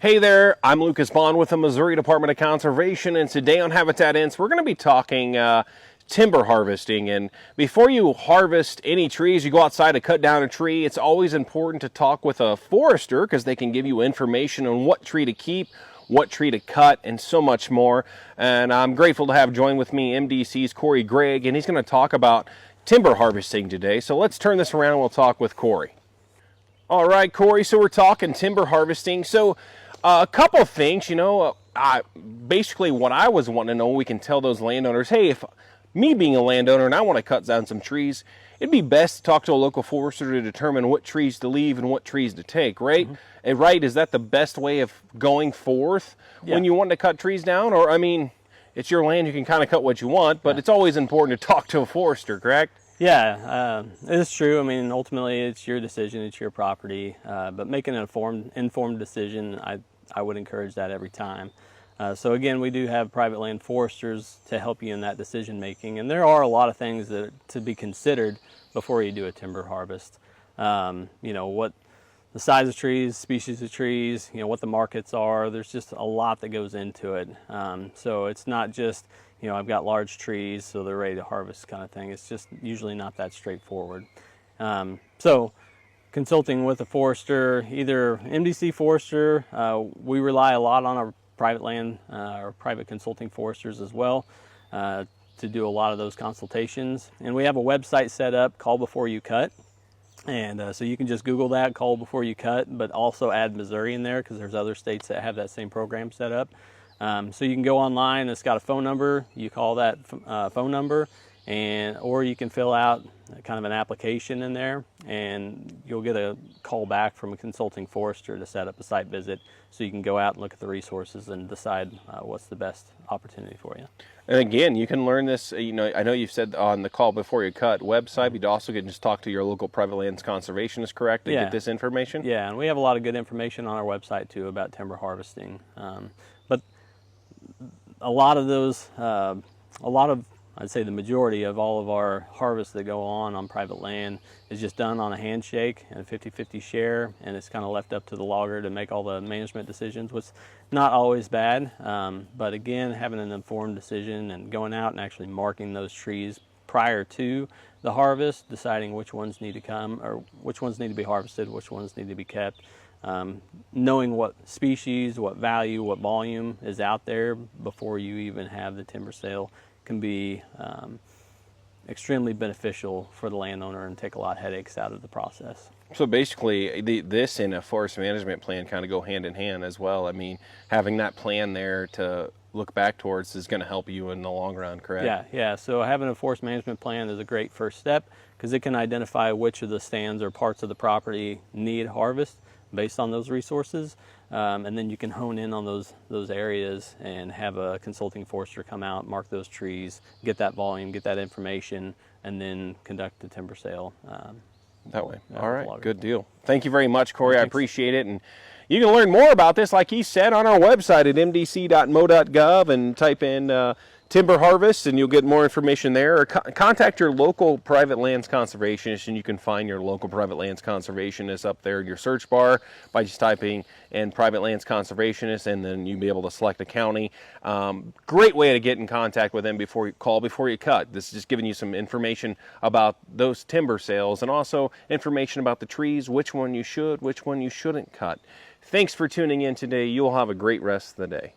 Hey there, I'm Lucas Bond with the Missouri Department of Conservation, and today on Habitat Ints, we're going to be talking timber harvesting. And before you harvest any trees, you go outside to cut down a tree, it's always important to talk with a forester because they can give you information on what tree to keep, what tree to cut, and so much more. And I'm grateful to have joined with me MDC's Corey Gregg, and he's going to talk about timber harvesting today. So let's turn this around and we'll talk with Corey. All right, Corey, so we're talking timber harvesting. So a couple of things, basically what I was wanting to know, we can tell those landowners, hey, if me being a landowner and I want to cut down some trees, it'd be best to talk to a local forester to determine what trees to leave and what trees to take, right? Mm-hmm. And right, is that the best way of going forth when you want to cut trees down? Or, I mean, it's your land, you can kind of cut what you want, but it's always important to talk to a forester, correct? Yeah, it's true. I mean, ultimately, it's your decision, it's your property. But making an informed decision, I would encourage that every time. So again, we do have private land foresters to help you in that decision making, and there are a lot of things that to be considered before you do a timber harvest. What the size of trees, species of trees, what the markets are. There's just a lot that goes into it. So it's not just I've got large trees, so they're ready to harvest kind of thing. It's just usually not that straightforward. So consulting with a forester, either MDC forester, we rely a lot on our private land or private consulting foresters as well to do a lot of those consultations. And we have a website set up, Call Before You Cut. And so you can just Google that, Call Before You Cut, but also add Missouri in there because there's other states that have that same program set up. So you can go online, it's got a phone number, you call that phone number, or you can fill out kind of an application in there, and you'll get a call back from a consulting forester to set up a site visit so you can go out and look at the resources and decide what's the best opportunity for you. And again, you can learn this, I know you've said on the Call Before You Cut website, but you also can just talk to your local private lands conservationist, correct, to get this information? Yeah, and we have a lot of good information on our website too about timber harvesting. But a lot of I'd say the majority of all of our harvests that go on private land is just done on a handshake and a 50-50 share, and it's kind of left up to the logger to make all the management decisions, which is not always bad. But again, having an informed decision and going out and actually marking those trees prior to the harvest, deciding which ones need to come or which ones need to be harvested, which ones need to be kept. Knowing what species, what value, what volume is out there before you even have the timber sale can be extremely beneficial for the landowner and take a lot of headaches out of the process. So basically, this and a forest management plan kind of go hand in hand as well. I mean, having that plan there to look back towards is going to help you in the long run, correct? Yeah. So having a forest management plan is a great first step because it can identify which of the stands or parts of the property need harvest based on those resources, and then you can hone in on those areas and have a consulting forester come out, mark those trees, get that volume, get that information, and then conduct the timber sale. That way. All right, good deal. Thank you very much, Corey. I appreciate it. And you can learn more about this, like he said, on our website at mdc.mo.gov and type in timber harvest, and you'll get more information there. Or contact your local private lands conservationist, and you can find your local private lands conservationist up there in your search bar by just typing in private lands conservationist, and then you'll be able to select a county. Great way to get in contact with them before you cut. This is just giving you some information about those timber sales and also information about the trees, which one you should, which one you shouldn't cut. Thanks for tuning in today. You'll have a great rest of the day.